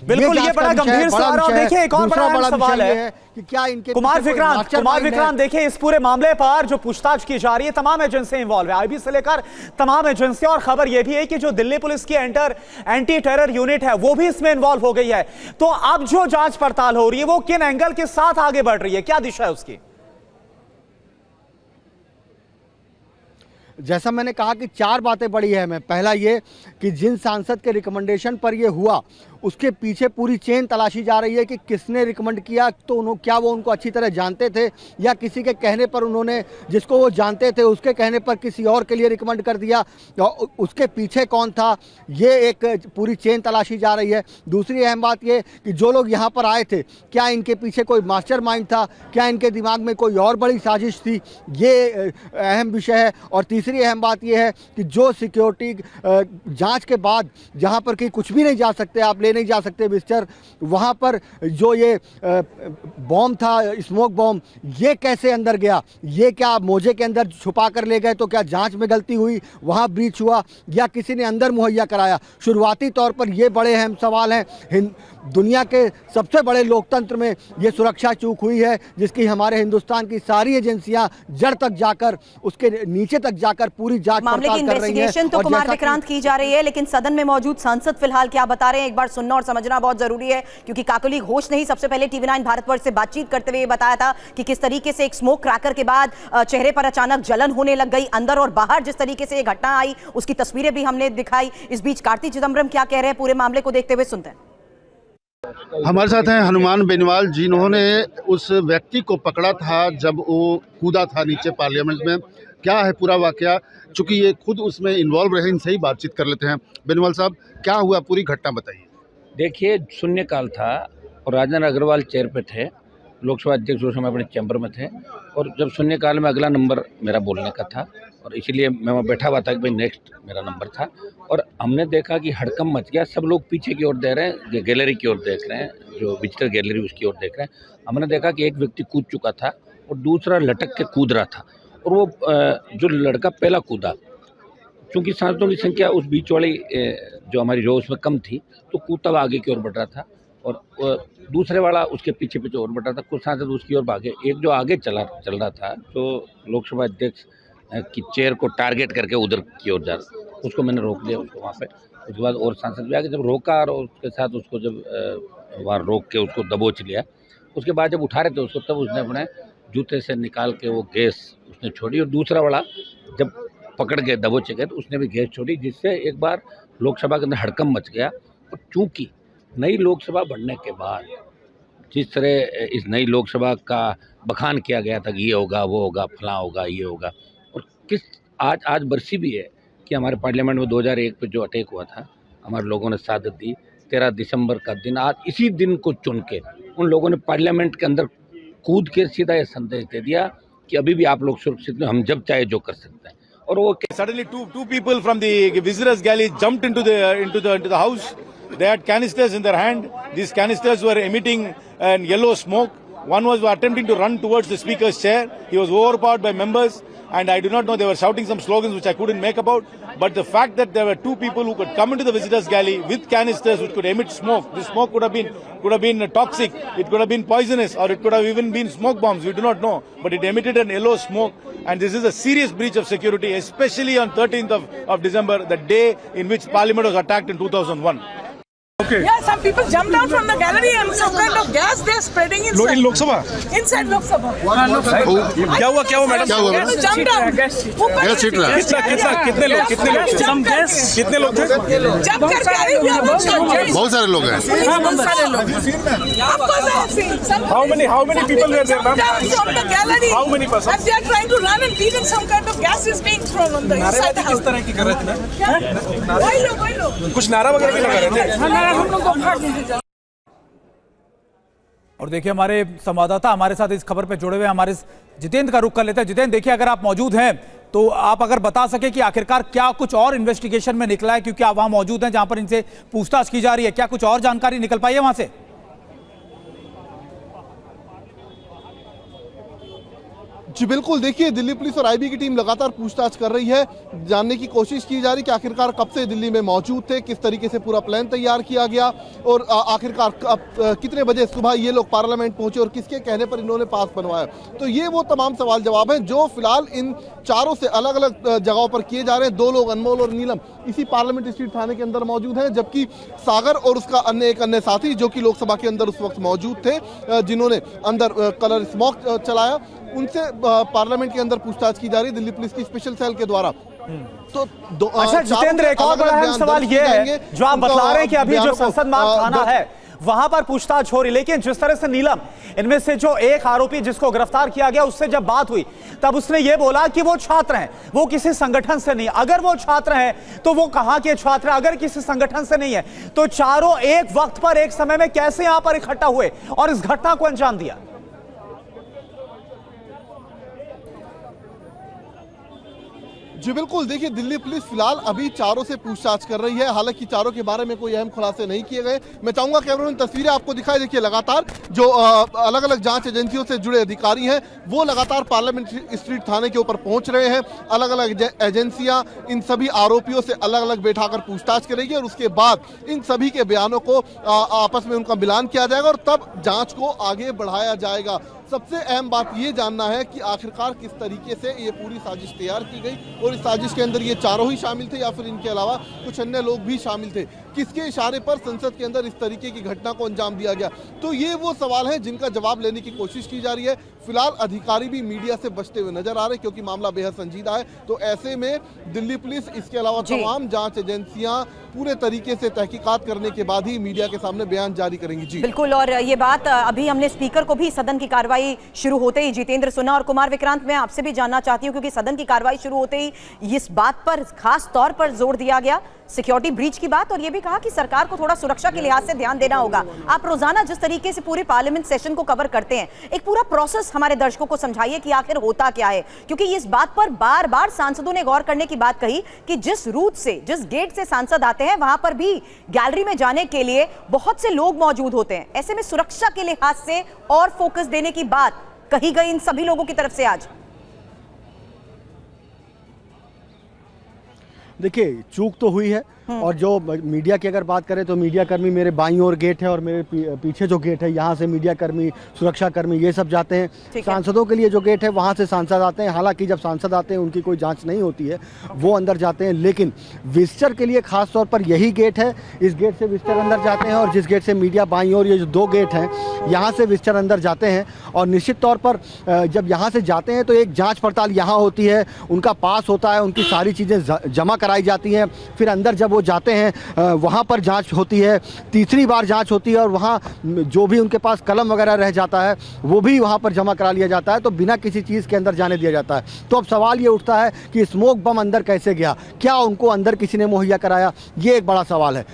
बिल्कुल, ये बड़ा गंभीर सवाल है। और देखिए एक और बड़ा सवाल है कि क्या इनके कुमार विक्रांत देखिए इस पूरे मामले पर जो पूछताछ की जा रही है, तमाम एजेंसियां इन्वॉल्व है, आईबी से लेकर तमाम एजेंसियां। और खबर यह भी है कि जो दिल्ली पुलिस की एंटी टेरर यूनिट है वो भी इसमें इन्वॉल्व हो गई है। तो अब जो जांच पड़ताल हो रही है वो किन एंगल के साथ आगे बढ़ रही है, क्या दिशा है उसकी? जैसा मैंने कहा कि 4 बातें बड़ी है हमें। पहला ये कि जिन सांसद के रिकमेंडेशन पर ये हुआ उसके पीछे पूरी चेन तलाशी जा रही है कि किसने रिकमेंड किया, तो उन्होंने क्या वो उनको अच्छी तरह जानते थे या किसी के कहने पर उन्होंने, जिसको वो जानते थे उसके कहने पर किसी और के लिए रिकमेंड कर दिया, उसके पीछे कौन था, ये एक पूरी चेन तलाशी जा रही है। दूसरी अहम बात ये कि जो लोग यहाँ पर आए थे क्या इनके पीछे कोई मास्टरमाइंड था, क्या इनके दिमाग में कोई और बड़ी साजिश थी, ये अहम विषय है। और तीसरी अहम बात यह है कि जो सिक्योरिटी जांच के बाद जहां पर कि कुछ भी नहीं जा सकते, आप ले नहीं जा सकते विजिटर, वहां पर जो ये बॉम्ब था, स्मोक बॉम्ब, ये कैसे अंदर गया, ये क्या मोजे के अंदर छुपा कर ले गए, तो क्या जांच में गलती हुई, वहां ब्रीच हुआ या किसी ने अंदर मुहैया कराया। शुरुआती तौर पर ये बड़े अहम सवाल हैं। दुनिया के सबसे बड़े लोकतंत्र में ये सुरक्षा चूक हुई है जिसकी हमारे हिंदुस्तान की सारी एजेंसियां जड़ तक जाकर, उसके नीचे तक जाकर पूरी जांच पड़ताल कर रही हैं। मामले की इन्वेस्टिगेशन तो कुमार विक्रांत की जा रही है, लेकिन सदन में मौजूद सांसद फिलहाल क्या बता रहे हैं एक बार सुनना और समझना बहुत जरूरी है, क्योंकि काकोली घोष ने ही सबसे पहले टीवी9 भारतवर्ष से बातचीत करते हुए बताया था कि किस तरीके से एक स्मोक क्रैकर के बाद चेहरे पर अचानक जलन होने लग गई, अंदर और बाहर जिस तरीके से ये घटना आई उसकी तस्वीरें भी हमने दिखाई। इस बीच कार्ति चिदम्बरम क्या कह रहे हैं पूरे मामले को देखते हुए, सुनते हैं। हमारे साथ हैं हनुमान बेनीवाल, जिन्होंने उस व्यक्ति को पकड़ा था जब वो कूदा था नीचे पार्लियामेंट में। क्या है पूरा वाकया, चूंकि ये खुद उसमें इन्वॉल्व रहे, इनसे ही बातचीत कर लेते हैं। बेनीवाल साहब, क्या हुआ, पूरी घटना बताइए। देखिए, शून्यकाल था और राजेंद्र अग्रवाल चेयर पे थे, लोकसभा अध्यक्ष उस समय अपने चैम्बर में थे, और जब शून्यकाल में अगला नंबर मेरा बोलने का था और इसीलिए मैं वहाँ बैठा हुआ था कि भाई नेक्स्ट मेरा नंबर था, और हमने देखा कि हड़कंप मच गया। सब लोग पीछे की ओर देख रहे हैं, गैलरी की ओर देख रहे हैं, जो विजिटर गैलरी उसकी ओर देख रहे हैं। हमने देखा कि एक व्यक्ति कूद चुका था और दूसरा लटक के कूद रहा था, और वो जो लड़का पहला कूदा, चूँकि सांसदों की संख्या उस बीच वाली जो हमारी रो उसमें कम थी, तो कूदता हुआ आगे की ओर बढ़ रहा था, और दूसरे वाला उसके पीछे पीछे और बढ़ रहा था। कुछ सांसद उसकी ओर भागे। एक जो आगे चल रहा था, जो लोकसभा अध्यक्ष की चेयर को टारगेट करके उधर की ओर जा रहा, उसको मैंने रोक लिया उसको वहाँ पे। उसके बाद और सांसद भी आगे, जब रोका और उसके साथ उसको जब वहाँ रोक के उसको दबोच लिया, उसके बाद जब उठा रहे थे उसको, तब उसने अपने जूते से निकाल के वो गैस उसने छोड़ी, और दूसरा वाला जब पकड़ के दबोचे गए तो उसने भी गैस छोड़ी, जिससे एक बार लोकसभा के अंदर हड़कंप मच गया। और चूँकि नई लोकसभा बनने के बाद जिस तरह इस नई लोकसभा का बखान किया गया था कि ये होगा, वो होगा, फलां होगा, ये होगा, और किस आज बरसी भी है कि हमारे पार्लियामेंट में 2001 पे जो अटैक हुआ था, हमारे लोगों ने शहादत दी। 13 दिसंबर का दिन, आज इसी दिन को चुन के उन लोगों ने पार्लियामेंट के अंदर कूद के सीधा ये संदेश दे दिया कि अभी भी आप लोग सुरक्षित हैं, हम जब चाहे जो कर सकते हैं। और वो suddenly two people from the visitors galley jumped into the house. They had canisters in their hand. These canisters were emitting yellow smoke. One was attempting to run towards the speaker's chair. He was overpowered by members, and I do not know, they were shouting some slogans which I couldn't make about. But the fact that there were two people who could come into the visitors galley with canisters which could emit smoke, this smoke could have been toxic, it could have been poisonous, or it could have even been smoke bombs, we do not know. But it emitted an yellow smoke, and this is a serious breach of security, especially on 13th of December, the day in which Parliament was attacked in 2001. Okay. Yeah, some people jumped out from the gallery and some kind of gas they're spreading inside. In Lok Sabha? Inside Lok Sabha. क्या हुआ madam? क्या हुआ? Jumped out. Gas छीट रहा है। कितने लोग थे? जब करके आ रही है बहुत सारे लोग हैं। बहुत सारे लोग। Of course I have seen. How many people were there, ma'am? From the gallery. How many persons? And they are trying to run and beat, and some kind of gas is being thrown on the inside the house. किस तरह की कर रहे थे? वही लोग। कुछ नारा वगैरह भी लगा रहे थे? हम लोग को भाग नहीं दे। और देखिए हमारे संवाददाता हमारे साथ इस खबर पे जुड़े हुए हमारे जितेंद्र का रुख कर लेते हैं। जितेंद्र, देखिए अगर आप मौजूद हैं तो आप अगर बता सके कि आखिरकार क्या कुछ और इन्वेस्टिगेशन में निकला है, क्योंकि आप वहां मौजूद हैं जहां पर इनसे पूछताछ की जा रही है, क्या कुछ और जानकारी निकल पाई है वहां से? जी बिल्कुल, देखिए दिल्ली पुलिस और आईबी की टीम लगातार पूछताछ कर रही है, जानने की कोशिश की जा रही कि आखिरकार कब से दिल्ली में मौजूद थे, किस तरीके से पूरा प्लान तैयार किया गया और आखिरकार कितने बजे सुबह ये लोग पार्लियामेंट पहुंचे और किसके कहने पर इन्होंने पास बनवाया। तो ये वो तमाम सवाल जवाब हैं जो फिलहाल इन चारों से अलग अलग जगहों पर किए जा रहे हैं। 2 लोग अनमोल और नीलम इसी पार्लियामेंट स्ट्रीट थाने के अंदर मौजूद हैं, जबकि सागर और उसका एक अन्य साथी जो कि लोकसभा के अंदर उस वक्त मौजूद थे, जिन्होंने अंदर कलर स्मोक चलाया, उनसे पार्लियामेंट के अंदर पूछताछ की जा रही है दिल्ली पुलिस की स्पेशल सेल के द्वारा। तो अच्छा जितेंद्र, एक और बड़ा अहम सवाल ये है जो आप बता रहे हैं कि अभी जो संसद मार्ग थाना है वहां पर पूछताछ हो रही, लेकिन जिस तरह से नीलम, इनमें से जो एक आरोपी जिसको गिरफ्तार किया गया, उससे जब बात हुई तब उसने ये बोला कि वो छात्र हैं, वो किसी संगठन से नहीं। अगर वो छात्र हैं तो वो कहां के छात्र हैं? अगर किसी संगठन से नहीं है तो चारों एक वक्त पर एक समय में कैसे यहां पर इकट्ठा हुए और इस घटना को अंजाम दिया? जी बिल्कुल, देखिए दिल्ली पुलिस फिलहाल अभी चारों से पूछताछ कर रही है, हालांकि चारों के बारे में कोई अहम खुलासे नहीं किए गए। मैं चाहूंगा कैमरामैन तस्वीरें आपको दिखाई। देखिए लगातार जो अलग अलग जांच एजेंसियों से जुड़े अधिकारी हैं वो लगातार पार्लियामेंट स्ट्रीट थाने के ऊपर पहुंच रहे हैं। अलग अलग एजेंसियां इन सभी आरोपियों से अलग अलग बैठाकर पूछताछ करेगी और उसके बाद इन सभी के बयानों को आपस में उनका मिलान किया जाएगा और तब जांच को आगे बढ़ाया जाएगा। सबसे अहम बात ये जानना है कि आखिरकार किस तरीके से ये पूरी साजिश तैयार की गई और इस साजिश के अंदर ये चारों ही शामिल थे या फिर इनके अलावा कुछ अन्य लोग भी शामिल थे। किसके इशारे पर संसद के अंदर इस तरीके की घटना को अंजाम दिया गया? तो ये वो सवाल हैं जिनका जवाब लेने की कोशिश की जा रही है। फिलहाल अधिकारी भी मीडिया से बचते हुए नजर आ रहे हैं क्योंकि मामला बेहद संजीदा है। तो ऐसे में दिल्ली पुलिस, इसके अलावा तमाम जांच एजेंसियां पूरे तरीके से तहकीकात करने के बाद ही मीडिया के सामने बयान जारी करेंगी। जी बिल्कुल, और ये बात अभी हमने स्पीकर को भी सदन की कार्रवाई शुरू होते ही जितेंद्र सुना। और कुमार विक्रांत, मैं आपसे भी जानना चाहती हूं क्योंकि सदन की कार्रवाई शुरू होते ही इस बात पर खास तौर पर जोर दिया गया, सिक्योरिटी ब्रीच की बात, और ये भी कहा कि सरकार को थोड़ा सुरक्षा के लिहाज से ध्यान देना होगा। आप रोजाना जिस तरीके से पूरे पार्लियामेंट सेशन को कवर करते हैं, एक पूरा प्रोसेस हमारे दर्शकों को समझाइए कि आखिर होता क्या है, क्योंकि इस बात पर बार बार सांसदों ने गौर करने की बात कही कि जिस रूट से, जिस गेट से सांसद आते हैं वहां पर भी गैलरी में जाने के लिए बहुत से लोग मौजूद होते हैं। ऐसे में सुरक्षा के लिहाज से और फोकस देने की बात कही गई इन सभी लोगों की तरफ से आज। देखिए चूक तो हुई है और जो मीडिया की अगर बात करें तो मीडिया कर्मी मेरे बाईं ओर गेट है और मेरे पीछे जो गेट है यहाँ से मीडिया कर्मी, सुरक्षा कर्मी ये सब जाते हैं। सांसदों के लिए जो गेट है वहाँ से सांसद आते हैं। हालांकि जब सांसद आते हैं उनकी कोई जांच नहीं होती है, वो अंदर जाते हैं, लेकिन विजिटर के लिए खास तौर पर यही गेट है। इस गेट से विजिटर अंदर जाते हैं और जिस गेट से मीडिया बाईं ओर, ये जो 2 गेट हैं, यहाँ से विजिटर अंदर जाते हैं। और निश्चित तौर पर जब यहाँ से जाते हैं तो एक जाँच पड़ताल यहाँ होती है, उनका पास होता है, उनकी सारी चीज़ें जमा कराई जाती हैं। फिर अंदर जब जाते हैं वहाँ पर जांच होती है, तीसरी बार जांच होती है और वहाँ जो भी उनके पास कलम वगैरह रह जाता है वो भी वहाँ पर जमा करा लिया जाता है, तो बिना किसी चीज़ के अंदर जाने दिया जाता है। तो अब सवाल ये उठता है कि स्मोक बम अंदर कैसे गया, क्या उनको अंदर किसी ने मुहैया कराया, ये एक बड़ा सवाल है।